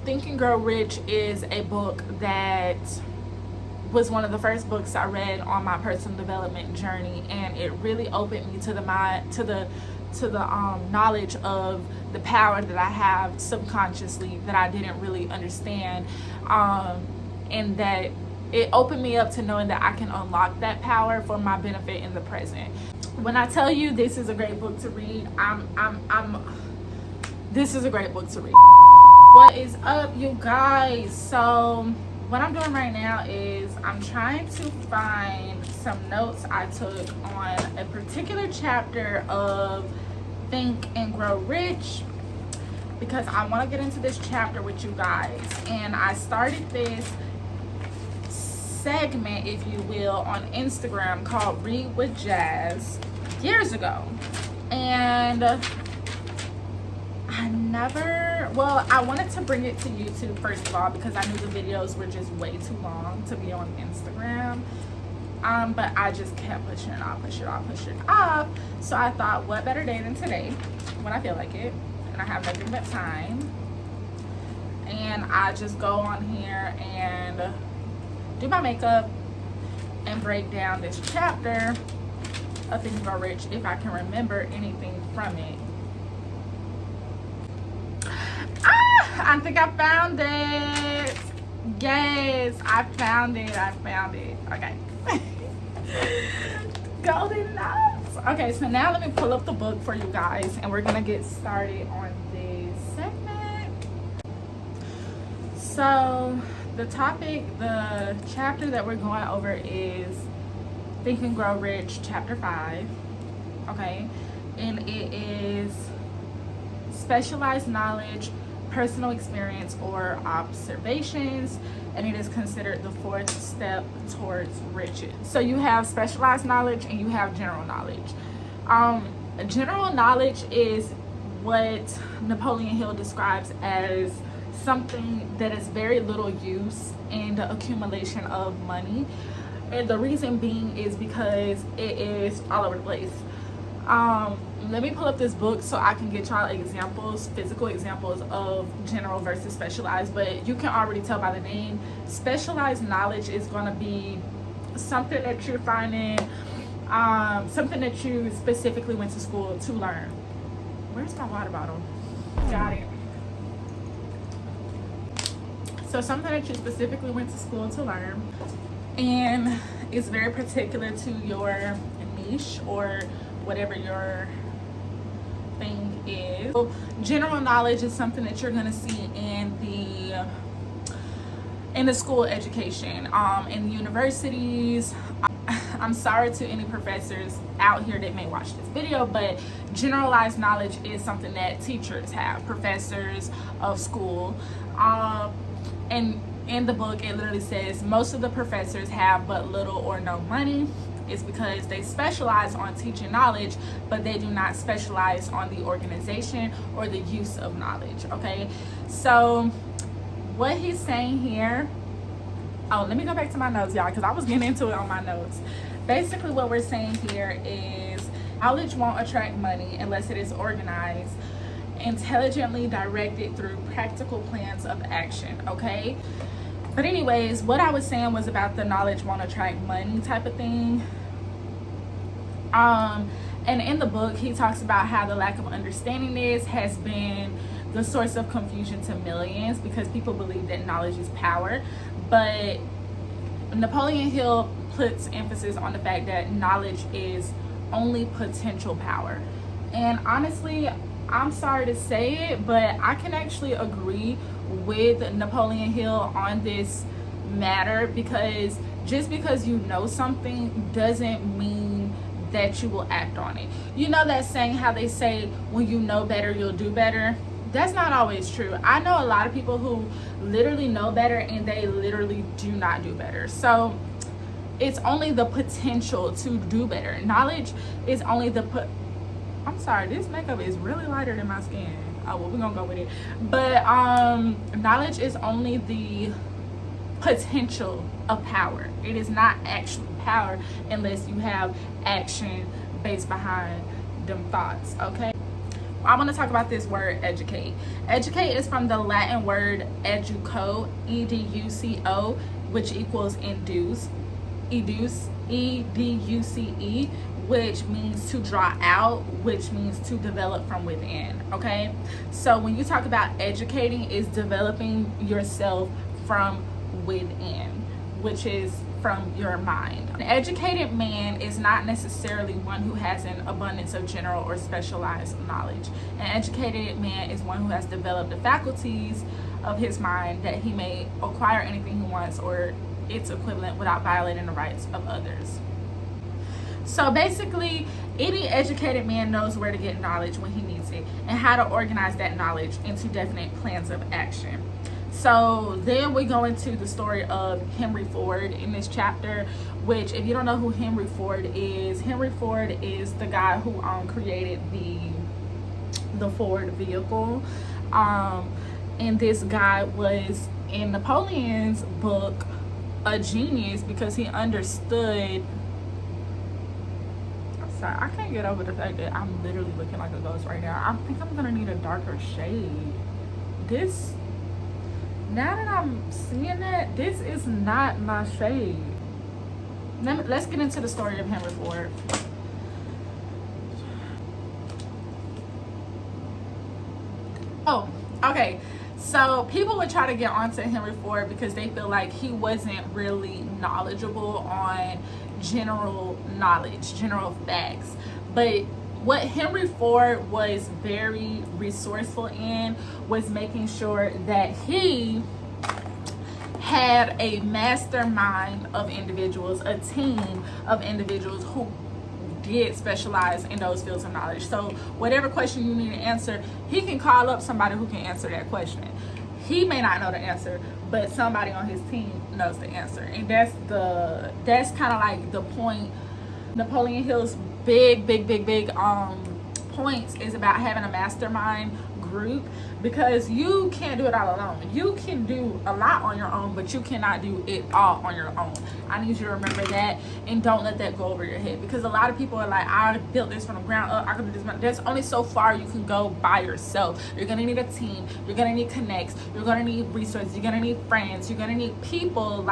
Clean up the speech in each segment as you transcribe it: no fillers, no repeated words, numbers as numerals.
Think and Grow Rich is a book that was one of the first books I read on my personal development journey, and it really opened me to the mind, to the knowledge of the power that I have subconsciously that I didn't really understand, and that it opened me up to knowing that I can unlock that power for my benefit in the present. When I tell you this is a great book to read, this is a great book to read. What is up, you guys? So what I'm doing right now is I'm trying to find some notes I took on a particular chapter of Think and Grow Rich, because I want to get into this chapter with you guys. And I started this segment, if you will, on Instagram called Read with Jazz years ago, and I wanted to bring it to YouTube first of all because I knew the videos were just way too long to be on Instagram, but I just kept pushing it off. So I thought, what better day than today when I feel like it and I have nothing but time, and I just go on here and do my makeup and break down this chapter of Think and Grow Rich if I can remember anything from it. I think I found it. Yes, I found it. Okay. Golden nuts. Okay, so now let me pull up the book for you guys, and we're gonna get started on this segment. So the chapter that we're going over is Think and Grow Rich, chapter 5. Okay, and it is specialized knowledge, personal experience, or observations, and it is considered the fourth step towards riches. So you have specialized knowledge and you have general knowledge. General knowledge is what Napoleon Hill describes as something that is very little use in the accumulation of money, and the reason being is because it is all over the place. Let me pull up this book so I can get y'all examples, physical examples of general versus specialized, but you can already tell by the name. Specialized knowledge is going to be something that you're finding, something that you specifically went to school to learn. Where's my water bottle? Got it. So something that you specifically went to school to learn, and it's very particular to your niche or whatever your thing is. So general knowledge is something that you're going to see in the school education, in universities. I'm sorry to any professors out here that may watch this video, but generalized knowledge is something that teachers have, professors of school, and in the book it literally says most of the professors have but little or no money. It's because they specialize on teaching knowledge, but they do not specialize on the organization or the use of knowledge. Okay, so what he's saying here, let me go back to my notes, y'all, because I was getting into it on my notes. Basically what we're saying here is knowledge won't attract money unless it is organized, intelligently directed through practical plans of action. Okay, but anyways, what I was saying was about the knowledge won't attract money type of thing. And in the book, he talks about how the lack of understanding this has been the source of confusion to millions because people believe that knowledge is power. But Napoleon Hill puts emphasis on the fact that knowledge is only potential power. And honestly, I'm sorry to say it, but I can actually agree with Napoleon Hill on this matter, because just because you know something doesn't mean that you will act on it. You know that saying, how they say when you know better you'll do better? That's not always true. I know a lot of people who literally know better and they literally do not do better. So it's only the potential to do better. Knowledge is only I'm sorry, this makeup is really lighter than my skin. Oh, well, we're gonna go with it. But knowledge is only the potential of power. It is not actual power unless you have action based behind them thoughts. Okay, I want to talk about this word educate. Educate is from the Latin word educo, educo, which equals induce, educe, which means to draw out, which means to develop from within. Okay, so when you talk about educating, is developing yourself from within, which is from your mind. An educated man is not necessarily one who has an abundance of general or specialized knowledge. An educated man is one who has developed the faculties of his mind that he may acquire anything he wants or its equivalent without violating the rights of others. So basically, any educated man knows where to get knowledge when he needs it and how to organize that knowledge into definite plans of action. So then we go into the story of Henry Ford in this chapter, which, if you don't know who Henry Ford is the guy who created the Ford vehicle. And this guy was, in Napoleon's book, a genius because he understood. Sorry, I can't get over the fact that I'm literally looking like a ghost right now. I think I'm gonna need a darker shade. Now that I'm seeing that, this is not my shade. Let's get into the story of Henry Ford. Oh, okay. So people would try to get onto Henry Ford because they feel like he wasn't really knowledgeable on general knowledge, general facts. But what Henry Ford was very resourceful in was making sure that he had a mastermind of individuals, a team of individuals who did specialize in those fields of knowledge. So whatever question you need to answer, he can call up somebody who can answer that question. He may not know the answer, but somebody on his team knows the answer. And that's kind of like the point. Napoleon Hill's big points is about having a mastermind group, because you can't do it all alone. You can do a lot on your own, but you cannot do it all on your own. I need you to remember that, and don't let that go over your head, because a lot of people are like, I built this from the ground up, I can do this. There's only so far you can go by yourself. You're gonna need a team, you're gonna need connects, you're gonna need resources, you're gonna need friends, you're gonna need people.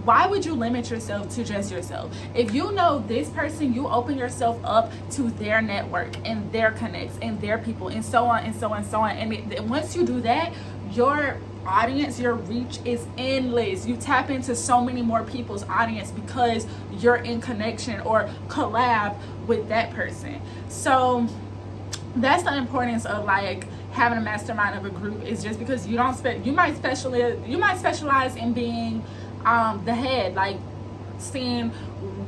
Why would you limit yourself to just yourself? If you know this person, you open yourself up to their network and their connects and their people, and so on and so on and so on. And once you do that, your audience, your reach is endless. You tap into so many more people's audience because you're in connection or collab with that person. So that's the importance of having a mastermind of a group. Is just because you might specialize in being the head, seeing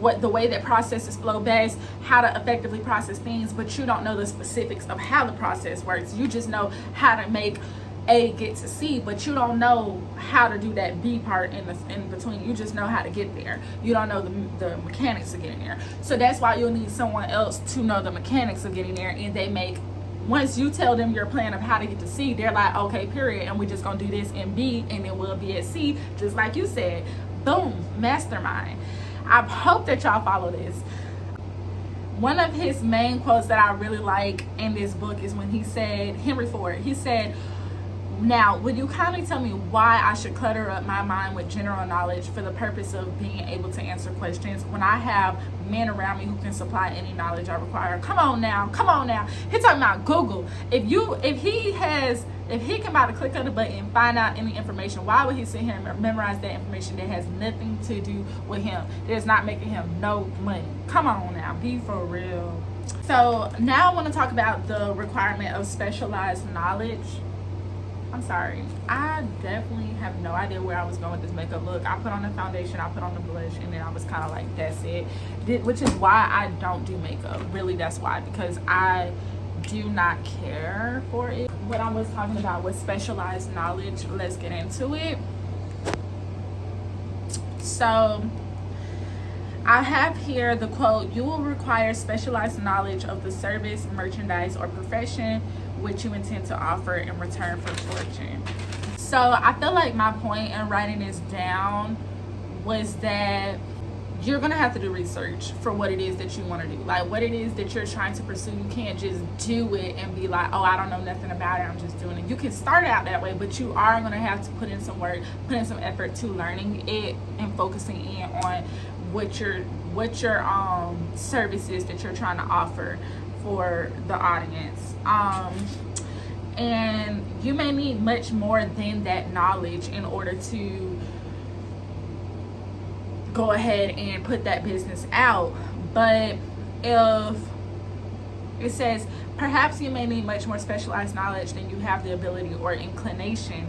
what the way that processes flow best, how to effectively process things, but you don't know the specifics of how the process works. You just know how to make A get to C, but you don't know how to do that B part in between. You just know how to get there. You don't know the mechanics of getting there. So that's why you'll need someone else to know the mechanics of getting there, and once you tell them your plan of how to get to C, they're like, okay, period, and we're just gonna do this in B, and then we'll be at C, just like you said. Boom, mastermind. I hope that y'all follow this. One of his main quotes that I really like in this book is when Henry Ford, he said, "Now, would you kindly tell me why I should clutter up my mind with general knowledge for the purpose of being able to answer questions when I have men around me who can supply any knowledge I require?" Come on now. He's talking about Google. If he can by the click of the button find out any information, why would he sit here and memorize that information that has nothing to do with him? That's not making him no money. Come on now, be for real. So now I want to talk about the requirement of specialized knowledge. I'm sorry, I definitely have no idea where I was going with this makeup look. I put on the foundation, I put on the blush, and then I was kind of like, that's it. Which is why I don't do makeup. Really, that's why, because I do not care for it. What I was talking about was specialized knowledge. Let's get into it. So I have here the quote, "You will require specialized knowledge of the service, merchandise, or profession which you intend to offer in return for fortune." So I feel like my point in writing this down was that you're gonna have to do research for what it is that you want to do, like what it is that you're trying to pursue. You can't just do it and be like, oh, I don't know nothing about it, I'm just doing it. You can start out that way, but you are gonna have to put in some work, put in some effort to learning it and focusing in on what your services that you're trying to offer for the audience. And you may need much more than that knowledge in order to go ahead and put that business out. But if it says, perhaps you may need much more specialized knowledge than you have the ability or inclination.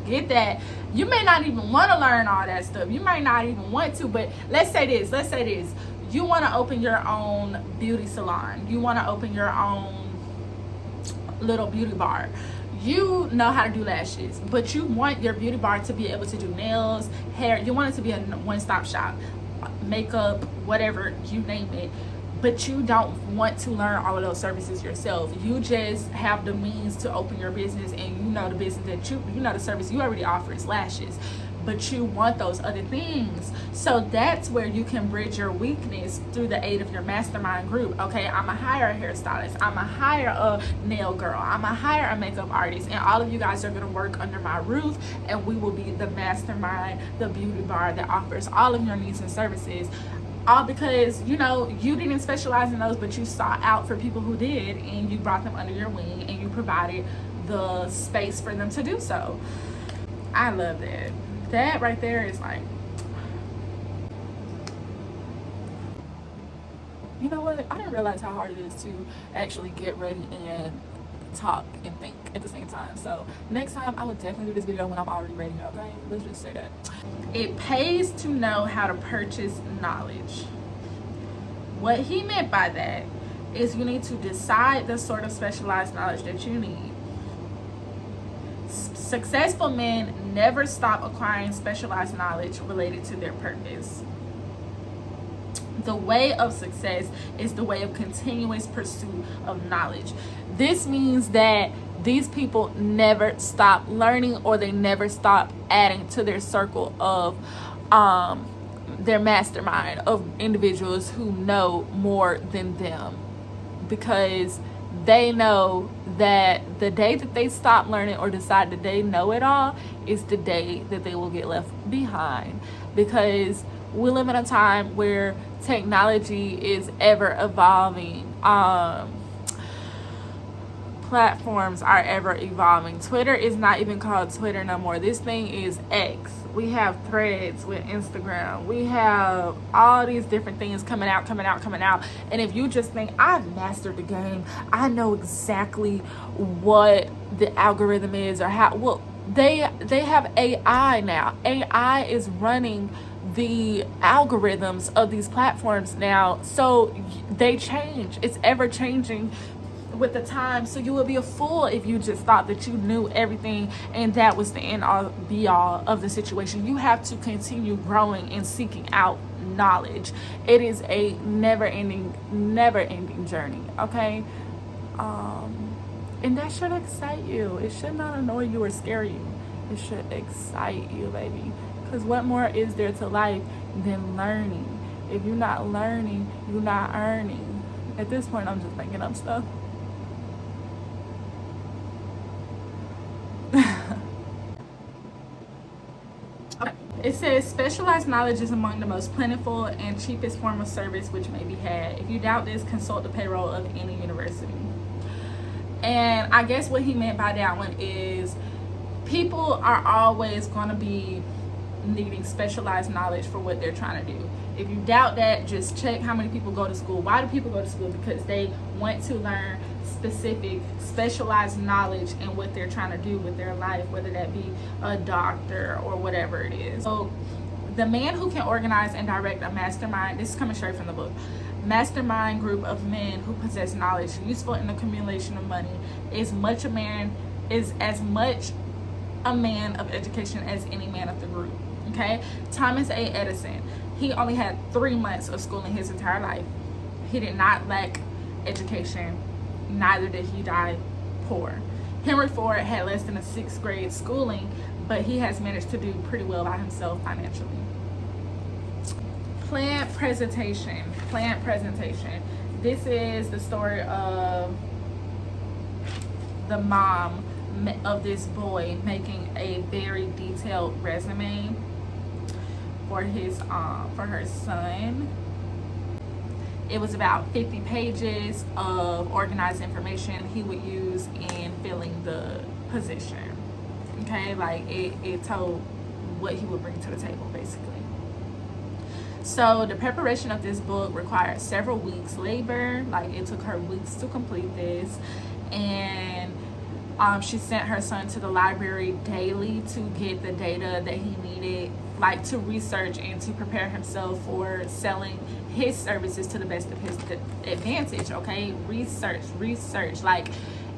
Get that? You may not even want to learn all that stuff. You might not even want to, but let's say this. You want to open your own beauty salon. You want to open your own little beauty bar. You know how to do lashes, but you want your beauty bar to be able to do nails, hair. You want it to be a one-stop shop, makeup, whatever, you name it. But you don't want to learn all of those services yourself. You just have the means to open your business, and you know the business that you know the service you already offer is lashes, but you want those other things. So that's where you can bridge your weakness through the aid of your mastermind group. Okay, I'm gonna hire a hairstylist, I'm gonna hire a nail girl, I'm gonna hire a makeup artist, and all of you guys are gonna work under my roof, and we will be the mastermind, the beauty bar that offers all of your needs and services. All because, you know, you didn't specialize in those, but you sought out for people who did, and you brought them under your wing, and you provided the space for them to do so. I love that. That right there is like, you know what? I didn't realize how hard it is to actually get ready and talk and think at the same time. So next time I would definitely do this video when I'm already ready. Okay, let's just say that. It pays to know how to purchase knowledge. What he meant by that is you need to decide the sort of specialized knowledge that you need. Successful men never stop acquiring specialized knowledge related to their purpose. The way of success is the way of continuous pursuit of knowledge. This means that these people never stop learning, or they never stop adding to their circle of their mastermind of individuals who know more than them, because they know that the day that they stop learning or decide that they know it all is the day that they will get left behind, because we live in a time where technology is ever evolving. Platforms are ever evolving. Twitter is not even called Twitter no more. This thing is X. We have Threads with Instagram. We have all these different things coming out. And if you just think, I've mastered the game, I know exactly what the algorithm is or how, well, they have AI now. AI is running the algorithms of these platforms now, so they change. It's ever changing with the time. So you would be a fool if you just thought that you knew everything and that was the end all be all of the situation. You have to continue growing and seeking out knowledge. It is a never ending journey. Okay, and that should excite you. It should not annoy you or scare you. It should excite you, baby. Because what more is there to life than learning? If you're not learning, you're not earning. At this point, I'm just making up stuff. Okay. It says, specialized knowledge is among the most plentiful and cheapest form of service which may be had. If you doubt this, consult the payroll of any university. And I guess what he meant by that one is people are always going to be needing specialized knowledge for what they're trying to do. If you doubt that, just check how many people go to school. Why do people go to school? Because they want to learn specific, specialized knowledge in what they're trying to do with their life, whether that be a doctor or whatever it is. So the man who can organize and direct a mastermind, this is coming straight from the book, mastermind group of men who possess knowledge useful in the accumulation of money is as much a man of education as any man of the group. Okay, Thomas A. Edison, he only had 3 months of schooling his entire life. He did not lack education, neither did he die poor. Henry Ford had less than a 6th grade schooling, but he has managed to do pretty well by himself financially. Plant presentation. This is the story of the mom of this boy making a very detailed resume for her son. It was about 50 pages of organized information he would use in filling the position. Okay, like it told what he would bring to the table, basically. So the preparation of this book required several weeks labor. Like, it took her weeks to complete this. And she sent her son to the library daily to get the data that he needed, like to research and to prepare himself for selling his services to the best of his advantage. Okay, research. Like,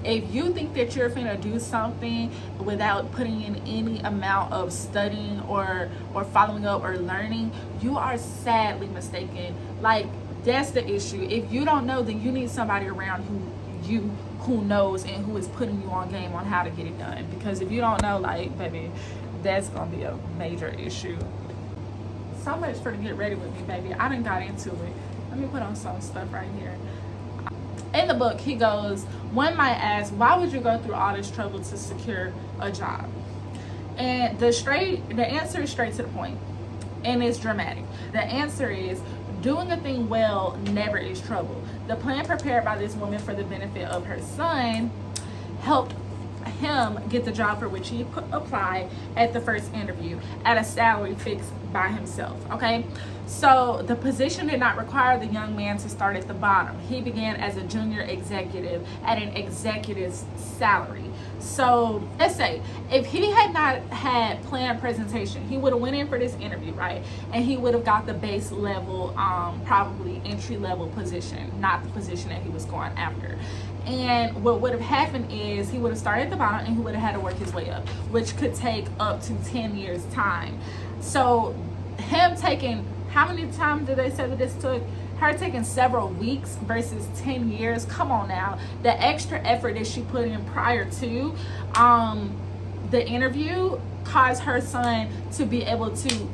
if you think that you're finna do something without putting in any amount of studying or following up or learning, you are sadly mistaken. Like, that's the issue. If you don't know, then you need somebody around who knows and who is putting you on game on how to get it done. Because if you don't know, like, baby, that's gonna be a major issue. So much for to get ready with me, baby. I done got into it. Let me put on some stuff right here. In the book, he goes, one might ask, why would you go through all this trouble to secure a job? And the answer is straight to the point, and it's dramatic. The answer is, doing a thing well never is trouble. The plan prepared by this woman for the benefit of her son helped him get the job for which he applied at the first interview at a salary fixed by himself. Okay, so the position did not require the young man to start at the bottom. He began as a junior executive at an executive's salary. So let's say if he had not had planned presentation, he would have went in for this interview, right? And he would have got the base level, probably entry level position, not the position that he was going after. And what would have happened is he would have started at the bottom and he would have had to work his way up, which could take up to 10 years time. So him taking, how many times did they say that this took? Her taking several weeks versus 10 years. Come on now. The extra effort that she put in prior to the interview caused her son to be able to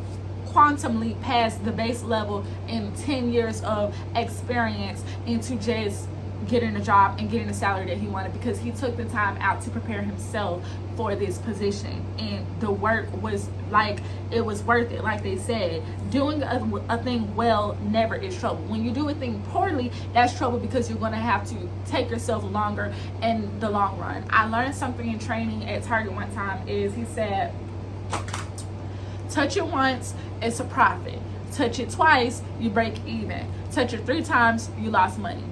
quantum leap past the base level in 10 years of experience into just getting a job and getting the salary that he wanted, because he took the time out to prepare himself for this position. And the work was like, it was worth it. Like they said, doing a thing well never is trouble. When you do a thing poorly, that's trouble, because you're going to have to take yourself longer in the long run. I learned something in training at Target one time, is he said, touch it once, it's a profit. Touch it twice, you break even. Touch it 3 times, you lost money.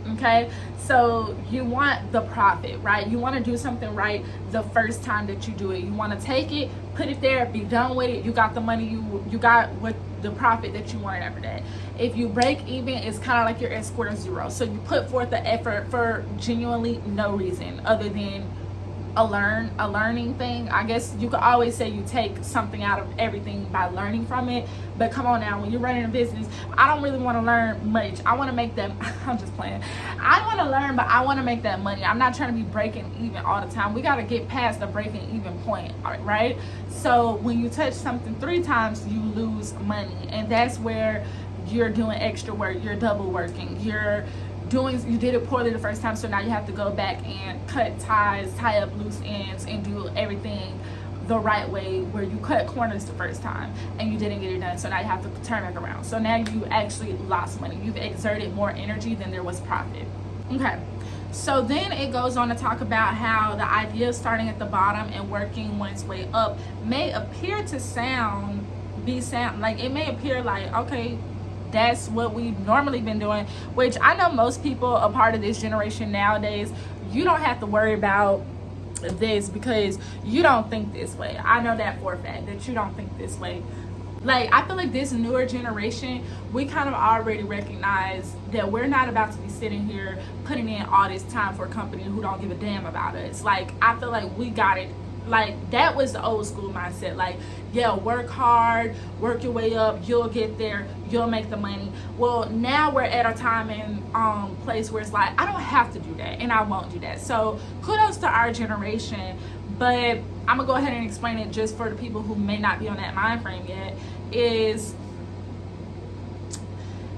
Okay, so you want the profit, right? You want to do something right the first time that you do it. You want to take it, put it there, be done with it. You got the money, you got what the profit that you wanted after that. If you break even, it's kind of like you're at square zero. So you put forth the effort for genuinely no reason other than a learning thing. I guess you could always say you take something out of everything by learning from it, but come on now, when you're running a business, I don't really want to learn much. I want to make them I'm just playing. I want to learn, but I want to make that money. I'm not trying to be breaking even all the time. We got to get past the breaking even point, right? So when you touch something 3 times, you lose money, and that's where you're doing extra work, you're double working, you did it poorly the first time, so now you have to go back and cut ties, tie up loose ends, and do everything the right way, where you cut corners the first time and you didn't get it done, so now you have to turn back around. So now you actually lost money. You've exerted more energy than there was profit. Okay, so then it goes on to talk about how the idea of starting at the bottom and working one's way up may appear to sound like, it may appear like, okay, that's what we've normally been doing, which I know most people a part of this generation nowadays, you don't have to worry about this because you don't think this way. I know that for a fact that you don't think this way. Like, I feel like this newer generation, we kind of already recognize that we're not about to be sitting here putting in all this time for a company who don't give a damn about us. Like, I feel like we got it. Like, that was the old school mindset. Like, yeah, work hard, work your way up, you'll get there, you'll make the money. Well, now we're at a time and place where it's like, I don't have to do that, and I won't do that. So kudos to our generation, but I'm gonna go ahead and explain it just for the people who may not be on that mind frame yet. Is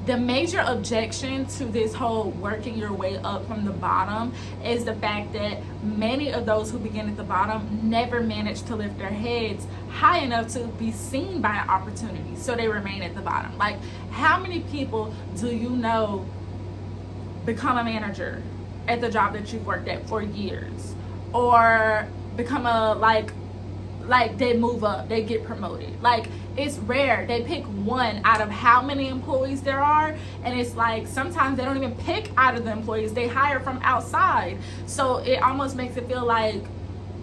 the major objection to this whole working your way up from the bottom is the fact that many of those who begin at the bottom never manage to lift their heads high enough to be seen by an opportunity, so they remain at the bottom. Like, how many people do you know become a manager at the job that you've worked at for years, or become a like they move up, they get promoted? Like, it's rare. They pick one out of how many employees there are, and it's like sometimes they don't even pick out of the employees, they hire from outside. So it almost makes it feel like,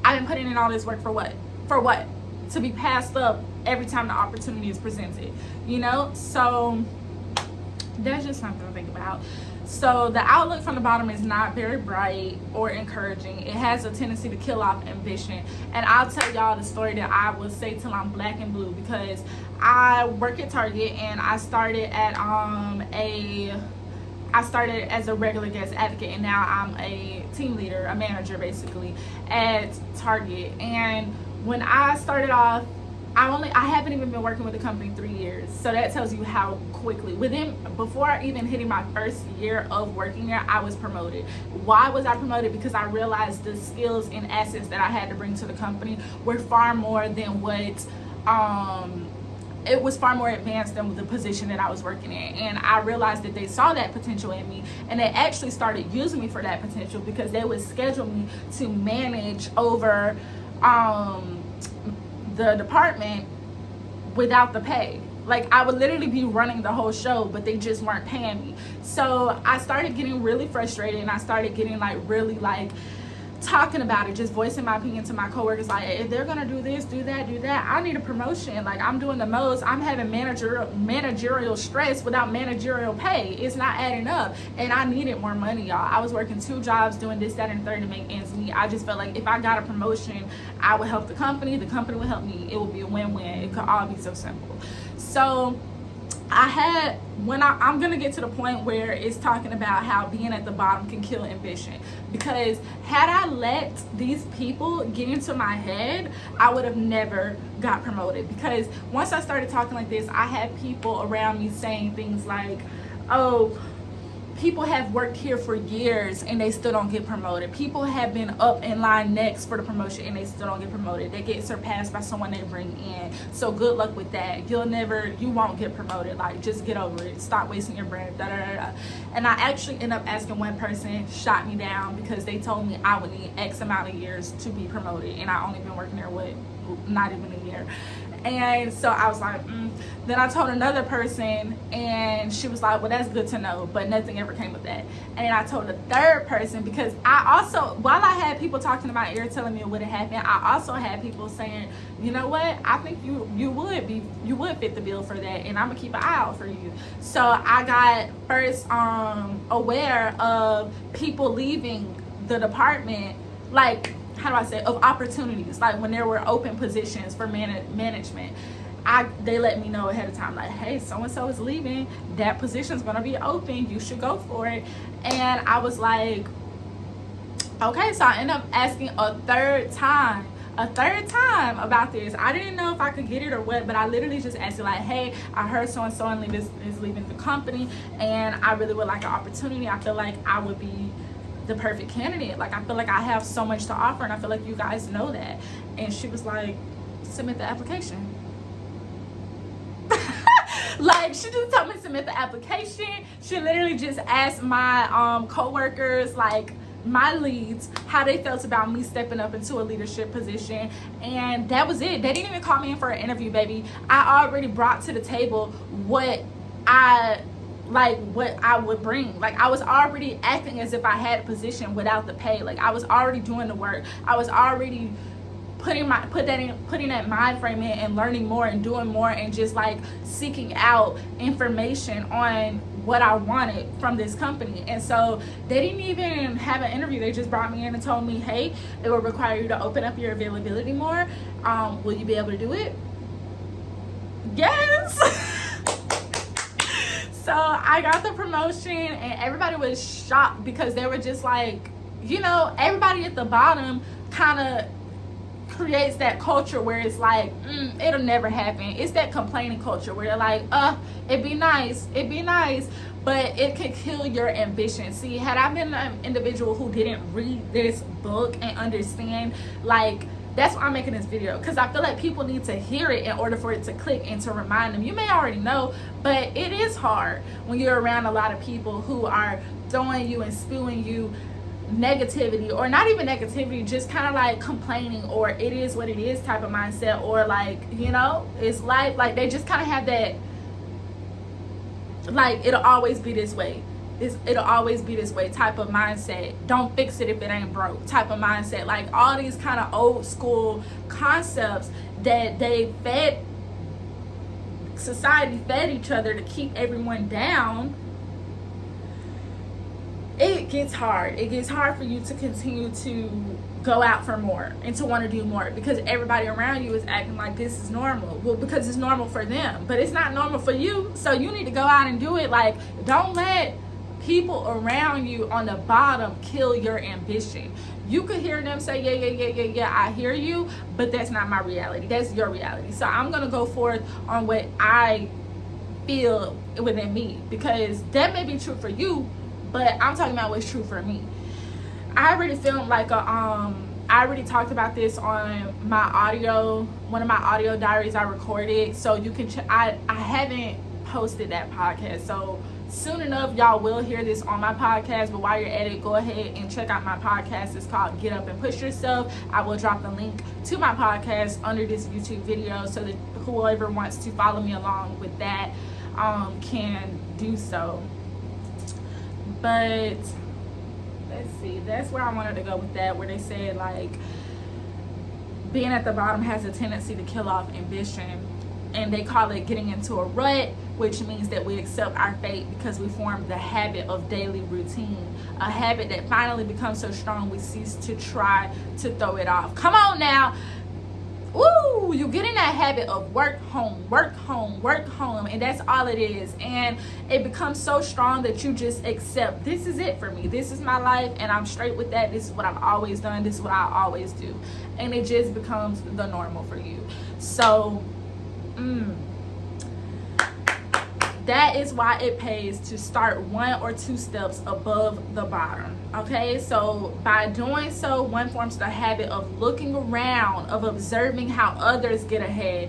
I've been putting in all this work for what? To be passed up every time the opportunity is presented, you know? So that's just something to think about. So the outlook from the bottom is not very bright or encouraging. It has a tendency to kill off ambition. And I'll tell y'all the story that I will say till I'm black and blue, because I work at Target, and I started as a regular guest advocate, and now I'm a team leader, a manager basically, at Target. And when I started off, I haven't even been working with the company 3 years. So that tells you how quickly, before even hitting my first year of working there, I was promoted. Why was I promoted? Because I realized the skills and assets that I had to bring to the company were far more than it was far more advanced than the position that I was working in. And I realized that they saw that potential in me, and they actually started using me for that potential, because they would schedule me to manage over the department without the pay. Like, I would literally be running the whole show, but they just weren't paying me. So I started getting really frustrated, and I started getting really talking about it, just voicing my opinion to my coworkers, like, if they're gonna do this, do that, I need a promotion. Like, I'm doing the most, I'm having managerial stress without managerial pay. It's not adding up, and I needed more money, y'all. I was working 2 jobs, doing this, that, and third to make ends meet. I just felt like if I got a promotion, I would help the company would help me. It would be a win-win. It could all be so simple. So I'm gonna get to the point where it's talking about how being at the bottom can kill ambition, because had I let these people get into my head, I would have never got promoted. Because once I started talking like this, I had people around me saying things like, oh, people have worked here for years and they still don't get promoted. People have been up in line next for the promotion and they still don't get promoted. They get surpassed by someone they bring in. So good luck with that. You won't get promoted. Like, just get over it. Stop wasting your breath. Da, da, da, da. And I actually ended up asking one person, shot me down, because they told me I would need X amount of years to be promoted. And I only been working there, not even a year. And so I was like, Then I told another person, and she was like, well, that's good to know, but nothing ever came of that. And I told a third person, because I also, while I had people talking in my ear telling me it wouldn't happen, I also had people saying, you know what, I think you would fit the bill for that, and I'm gonna keep an eye out for you. So I got first aware of people leaving the department, like, how do I say, of opportunities, like when there were open positions for management. They let me know ahead of time, like, hey, so-and-so is leaving, that position's gonna be open, you should go for it. And I was like, okay. So I ended up asking a third time about this. I didn't know if I could get it or what, but I literally just asked it, like, hey, I heard so-and-so is leaving the company, and I really would like an opportunity. I feel like I would be the perfect candidate. Like, I feel like I have so much to offer, and I feel like you guys know that. And she was like, submit the application. Like, she just told me to submit the application. She literally just asked my co-workers, like my leads, how they felt about me stepping up into a leadership position, and that was it. They didn't even call me in for an interview, baby. I already brought to the table what I would bring. Like, I was already acting as if I had a position without the pay. Like, I was already doing the work. I was already putting that mind frame in and learning more and doing more and just like seeking out information on what I wanted from this company. And so they didn't even have an interview. They just brought me in and told me, hey, it will require you to open up your availability more. Will you be able to do it? Yes. So I got the promotion, and everybody was shocked, because they were just like, you know, everybody at the bottom kind of creates that culture where it's like, it'll never happen. It's that complaining culture where they're like, it'd be nice, but it could kill your ambition. See, had I been an individual who didn't read this book and understand, like, that's why I'm making this video, because I feel like people need to hear it in order for it to click and to remind them. You may already know, but it is hard when you're around a lot of people who are throwing you and spewing you negativity, or not even negativity, just kind of like complaining, or it is what it is type of mindset, or like, you know, it's life. Like, they just kind of have that, like, it'll always be this way. It'll always be this way type of mindset. Don't fix it if it ain't broke type of mindset. Like, all these kind of old school concepts that they fed, society fed each other to keep everyone down. It gets hard. It gets hard for you to continue to go out for more and to want to do more, because everybody around you is acting like this is normal. Well, because it's normal for them, but it's not normal for you. So you need to go out and do it. Like, don't let people around you on the bottom kill your ambition. You could hear them say, yeah, I hear you, but that's not my reality. That's your reality. So I'm going to go forth on what I feel within me, because that may be true for you, but I'm talking about what's true for me. I already filmed like I already talked about this on my audio, one of my audio diaries I recorded. So you can, I haven't posted that podcast. So soon enough, y'all will hear this on my podcast. But while you're at it, go ahead and check out my podcast. It's called Get Up and Push Yourself. I will drop the link to my podcast under this YouTube video, so that whoever wants to follow me along with that can do so. But let's see, that's where I wanted to go with that, where they said, like, being at the bottom has a tendency to kill off ambition, and they call it getting into a rut, which means that we accept our fate because we form the habit of daily routine, a habit that finally becomes so strong we cease to try to throw it off. Come on now. Ooh, you get in that habit of work, home, and that's all it is. And it becomes so strong that you just accept, this is it for me. This is my life, and I'm straight with that. This is what I've always done. This is what I always do. And it just becomes the normal for you. So, that is why it pays to start 1 or 2 steps above the bottom. Okay, so by doing so, one forms the habit of looking around, of observing how others get ahead,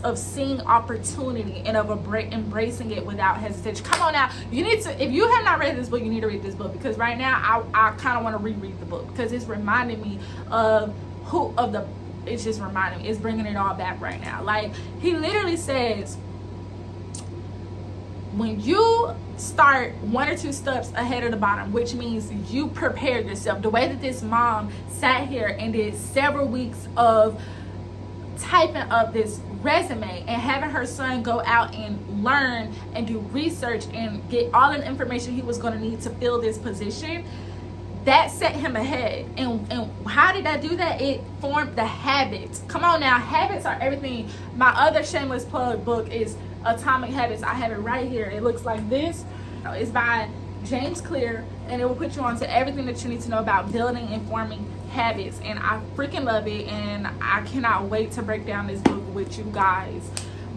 of seeing opportunity, and of embracing it without hesitation. Come on now, you need to, if you have not read this book, you need to read this book, because right now I kind of want to reread the book, because it's reminding me of it's just reminding me, it's bringing it all back right now. Like, he literally says, when you start 1 or 2 steps ahead of the bottom, which means you prepare yourself, the way that this mom sat here and did several weeks of typing up this resume and having her son go out and learn and do research and get all the information he was going to need to fill this position, that set him ahead. And how did that do that? It formed the habits. Come on now, habits are everything. My other shameless plug book is Atomic Habits. I have it right here. It looks like this. It's by James Clear, and it will put you on to everything that you need to know about building and forming habits. And I freaking love it, and I cannot wait to break down this book with you guys.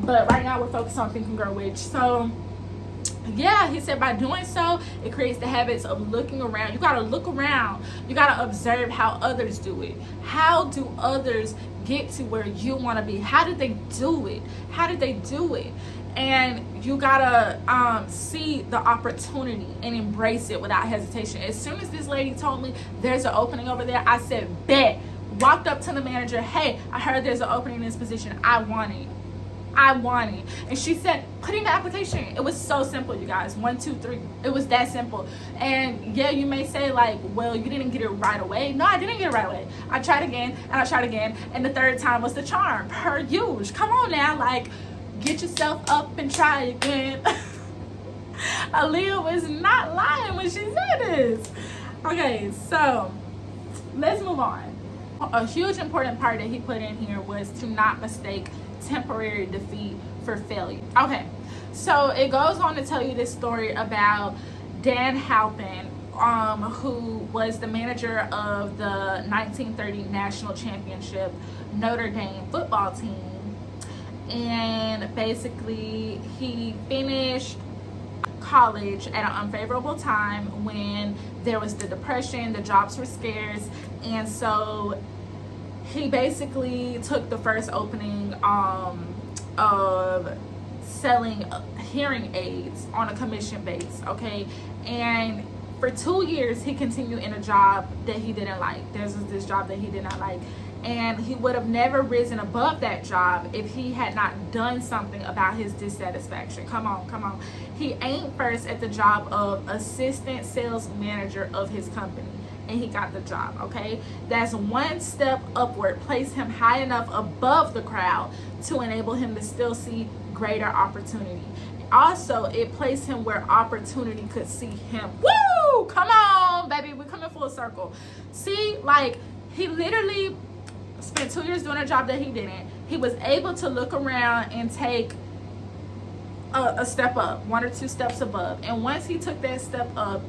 But right now we're focused on Think and Grow Rich. So yeah, he said by doing so, it creates the habits of looking around. You gotta look around. You gotta observe how others do it. How do others get to where you want to be? How did they do it? How did they do it? And you gotta see the opportunity and embrace it without hesitation. As soon as this lady told me there's an opening over there, I said, bet. Walked up to the manager, hey, I heard there's an opening in this position. I want it. And she said, put in the application. It was so simple, you guys. 1, 2, 3. It was that simple. And yeah, you may say, like, well, you didn't get it right away. No, I didn't get it right away. I tried again, and I tried again, and the third time was the charm, per usual. Come on now, like, get yourself up and try again. Aaliyah was not lying when she said this. Okay, so let's move on. A huge important part that he put in here was to not mistake temporary defeat for failure. Okay, so it goes on to tell you this story about Dan Halpin, who was the manager of the 1930 national championship Notre Dame football team. And basically he finished college at an unfavorable time when there was the depression, the jobs were scarce, and so he basically took the first opening of selling hearing aids on a commission base, okay? And for 2 years he continued in a job that he didn't like. There's this job that he did not like, and he would have never risen above that job if he had not done something about his dissatisfaction. Come on. He aimed first at the job of assistant sales manager of his company, and he got the job, okay? That's one step upward, placed him high enough above the crowd to enable him to still see greater opportunity. Also, it placed him where opportunity could see him. Woo! Come on, baby, we're coming full circle. See, like, he literally spent 2 years doing a job that he didn't. He was able to look around and take a step up, 1 or 2 steps above. And once he took that step up,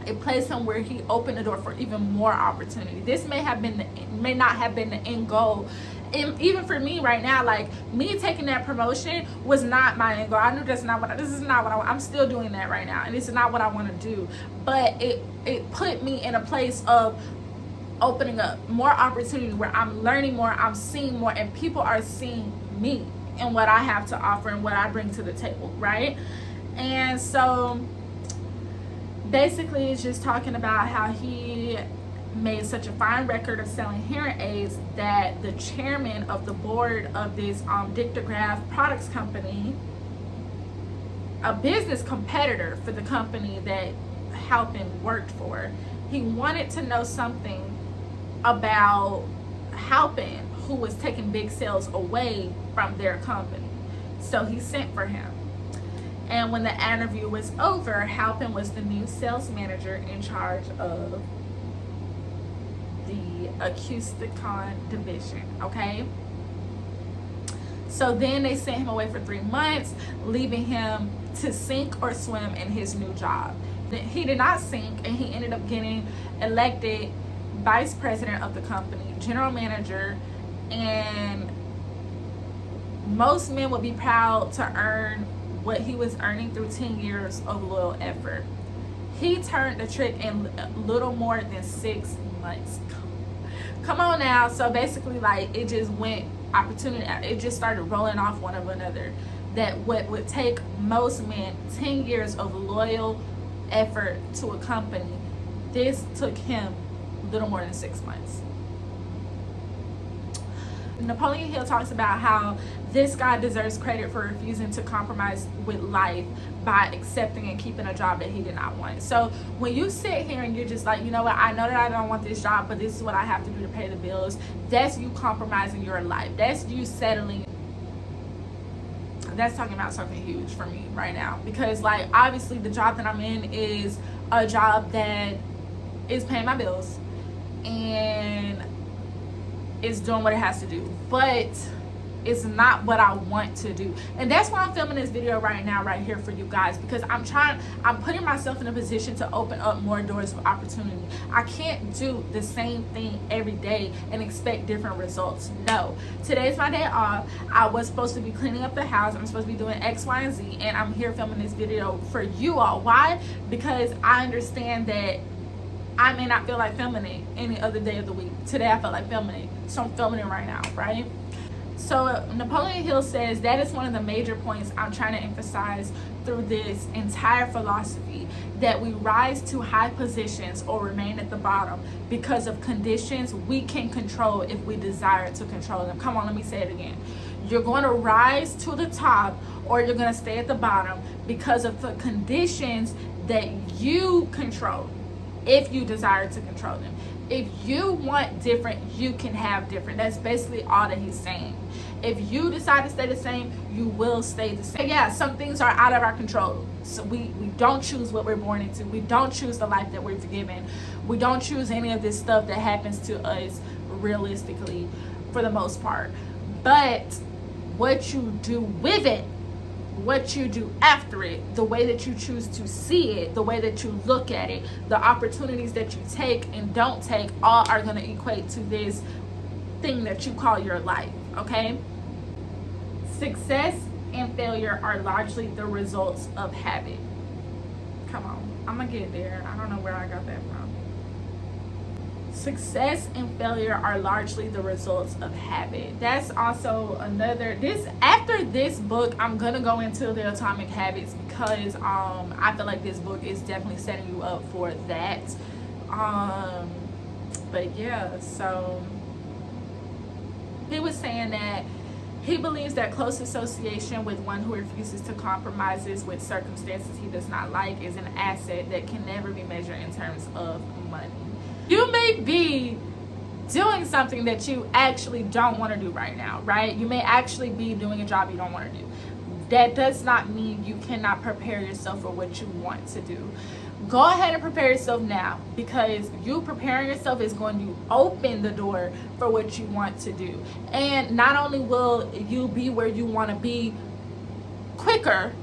it placed him where he opened the door for even more opportunity. This may not have been the end goal. And even for me right now, like, me taking that promotion was not my end goal. I knew this is not what I want. I'm still doing that right now, and this is not what I want to do. But it put me in a place of opening up more opportunity where I'm learning more, I'm seeing more, and people are seeing me and what I have to offer and what I bring to the table, right? And so basically it's just talking about how he made such a fine record of selling hearing aids that the chairman of the board of this Dictograph products company, a business competitor for the company that Halpin worked for, he wanted to know something about Halpin, who was taking big sales away from their company. So he sent for him. And when the interview was over, Halpin was the new sales manager in charge of the Acousticon division, okay? So then they sent him away for 3 months, leaving him to sink or swim in his new job. He did not sink, and he ended up getting elected vice president of the company, general manager, and most men would be proud to earn what he was earning through 10 years of loyal effort. He turned the trick in little more than 6 months. Come on now. So basically, like, it just went opportunity. It just started rolling off one of another. That what would take most men 10 years of loyal effort to a company, this took him little more than 6 months. Napoleon Hill talks about how this guy deserves credit for refusing to compromise with life by accepting and keeping a job that he did not want. So when you sit here and you're just like, you know what, I know that I don't want this job, but this is what I have to do to pay the bills, that's you compromising your life. That's you settling. That's talking about something huge for me right now, because, like, obviously the job that I'm in is a job that is paying my bills and it's doing what it has to do, but it's not what I want to do. And that's why I'm filming this video right now, right here for you guys, because I'm putting myself in a position to open up more doors of opportunity. I can't do the same thing every day and expect different results. No, today's my day off. I was supposed to be cleaning up the house. I'm supposed to be doing X, Y, and Z, and I'm here filming this video for you all. Why? Because I understand that I may not feel like filming it any other day of the week. Today I felt like filming it, so I'm filming it right now, right? So Napoleon Hill says that is one of the major points I'm trying to emphasize through this entire philosophy, that we rise to high positions or remain at the bottom because of conditions we can control if we desire to control them. Come on, let me say it again. You're going to rise to the top or you're going to stay at the bottom because of the conditions that you control, if you desire to control them. If you want different, you can have different. That's basically all that he's saying. If you decide to stay the same, you will stay the same. Yeah, some things are out of our control. So we don't choose what we're born into. We don't choose the life that we're given. We don't choose any of this stuff that happens to us realistically for the most part. But what you do with it what you do after it, the way that you choose to see it, the way that you look at it, the opportunities that you take and don't take, all are going to equate to this thing that you call your life, okay? Success and failure are largely the results of habit. Come on, I'm gonna get there. I don't know where I got that from. Success and failure are largely the results of habit. That's also another, after this book, I'm gonna go into the Atomic Habits, because I feel like this book is definitely setting you up for that. But yeah, so he was saying that he believes that close association with one who refuses to compromise with circumstances he does not like is an asset that can never be measured in terms of money. You may be doing something that you actually don't want to do right now, right? You may actually be doing a job you don't want to do. That does not mean you cannot prepare yourself for what you want to do. Go ahead and prepare yourself now, because you preparing yourself is going to open the door for what you want to do. And not only will you be where you want to be quicker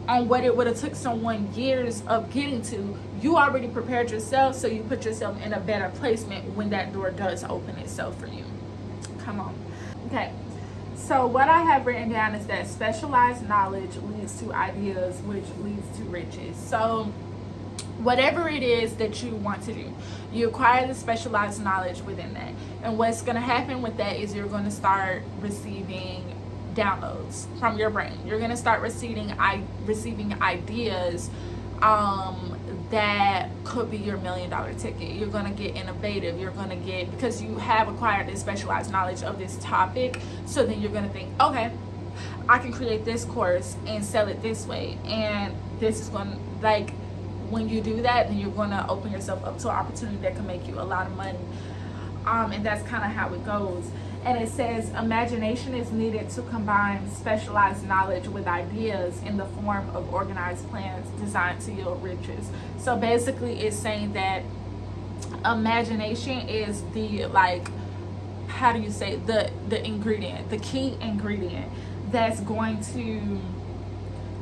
on what it would have took someone years of getting to, you already prepared yourself, so you put yourself in a better placement when that door does open itself for you. Come on. Okay. So what I have written down is that specialized knowledge leads to ideas, which leads to riches. So whatever it is that you want to do, you acquire the specialized knowledge within that. And what's going to happen with that is you're going to start receiving downloads from your brain. You're going to start receiving ideas that could be your $1 million ticket. You're going to get innovative. You're going to get, because you have acquired this specialized knowledge of this topic, so then you're going to think, okay, I can create this course and sell it this way, and this is going to, like, when you do that, then you're going to open yourself up to an opportunity that can make you a lot of money. And that's kind of how it goes. And it says imagination is needed to combine specialized knowledge with ideas in the form of organized plans designed to yield riches. So basically it's saying that imagination is the, like, how do you say, the ingredient, the key ingredient that's going to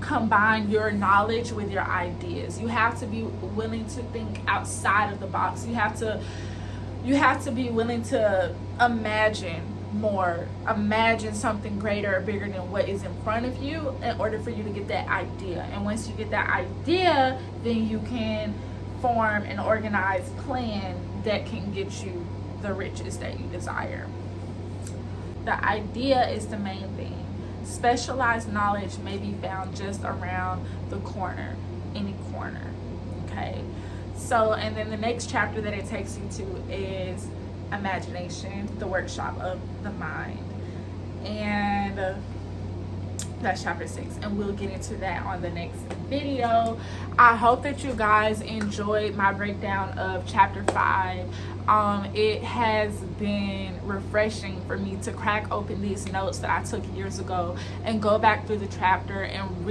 combine your knowledge with your ideas. You have to be willing to think outside of the box. You have to be willing to imagine more, imagine something greater or bigger than what is in front of you in order for you to get that idea. And once you get that idea, then you can form an organized plan that can get you the riches that you desire. The idea is the main thing. Specialized knowledge may be found just around the corner, any corner, okay? So, and then the next chapter that it takes you to is imagination, the workshop of the mind. And that's chapter 6, and we'll get into that on the next video. I hope that you guys enjoyed my breakdown of chapter 5. It has been refreshing for me to crack open these notes that I took years ago and go back through the chapter and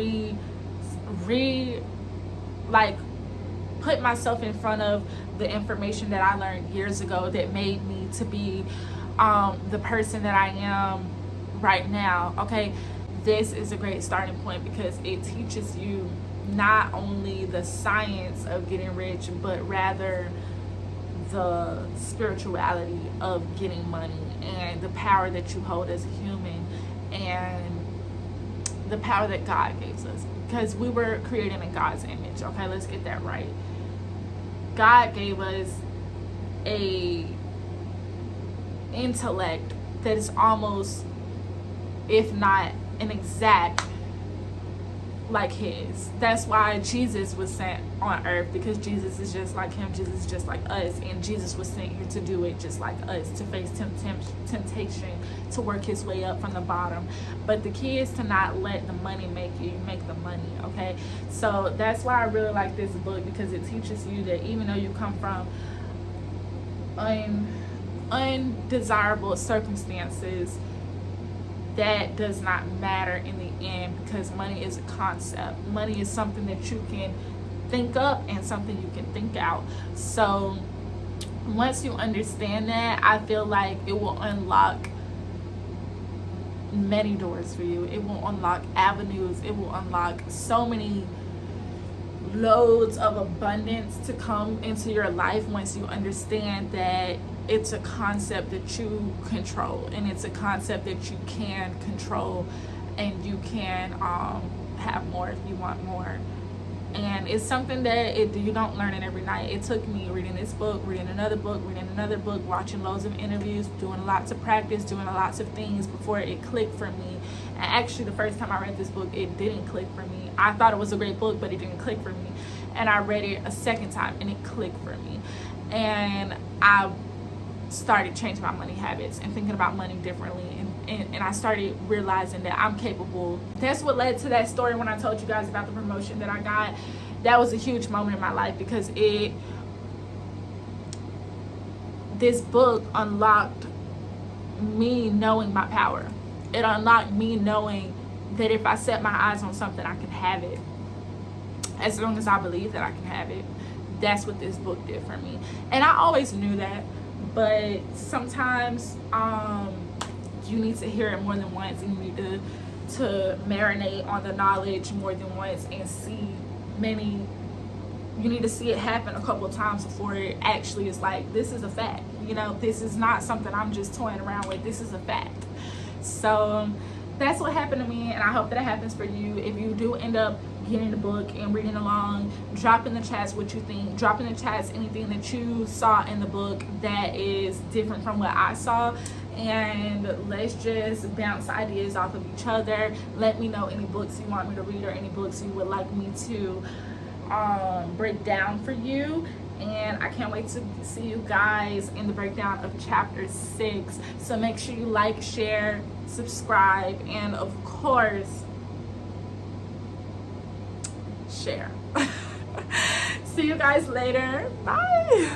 like put myself in front of the information that I learned years ago that made me to be the person that I am right now. Okay, this is a great starting point because it teaches you not only the science of getting rich, but rather the spirituality of getting money and the power that you hold as a human and the power that God gives us, because we were created in God's image. Okay, let's get that right. God gave us a intellect that is almost, if not an exact, like his. That's why Jesus was sent on earth, because Jesus is just like him. Jesus is just like us, and Jesus was sent here to do it just like us, to face temptation, to work his way up from the bottom. But the key is to not let the money make you make the money. Okay, so that's why I really like this book, because it teaches you that even though you come from undesirable circumstances, that does not matter in the end, because money is a concept. Money is something that you can think up and something you can think out. So once you understand that, I feel like it will unlock many doors for you. It will unlock avenues. It will unlock so many loads of abundance to come into your life once you understand that it's a concept that you control, and it's a concept that you can control, and you can have more if you want more. And it's something that you don't learn it every night. It took me reading this book, reading another book, watching loads of interviews, doing lots of practice, doing lots of things before it clicked for me. And actually, the first time I read this book, it didn't click for me. I thought it was a great book, but it didn't click for me. And I read it a second time, and it clicked for me. And I started changing my money habits and thinking about money differently, and I started realizing that I'm capable. That's what led to that story when I told you guys about the promotion that I got. That was a huge moment in my life, because this book unlocked me knowing my power. It unlocked me knowing that if I set my eyes on something, I can have it. As long as I believe that I can have it. That's what this book did for me. And I always knew that, but sometimes you need to hear it more than once, and you need to marinate on the knowledge more than once, and you need to see it happen a couple of times before it actually is like, this is a fact. This is not something I'm just toying around with. This is a fact. So that's what happened to me, and I hope that it happens for you. If you do end up getting the book and reading along, drop in the chats what you think. Drop in the chats anything that you saw in the book that is different from what I saw, and let's just bounce ideas off of each other. Let me know any books you want me to read, or any books you would like me to break down for you. And I can't wait to see you guys in the breakdown of chapter 6. So make sure you like, share, subscribe, and of course, share. See you guys later. Bye.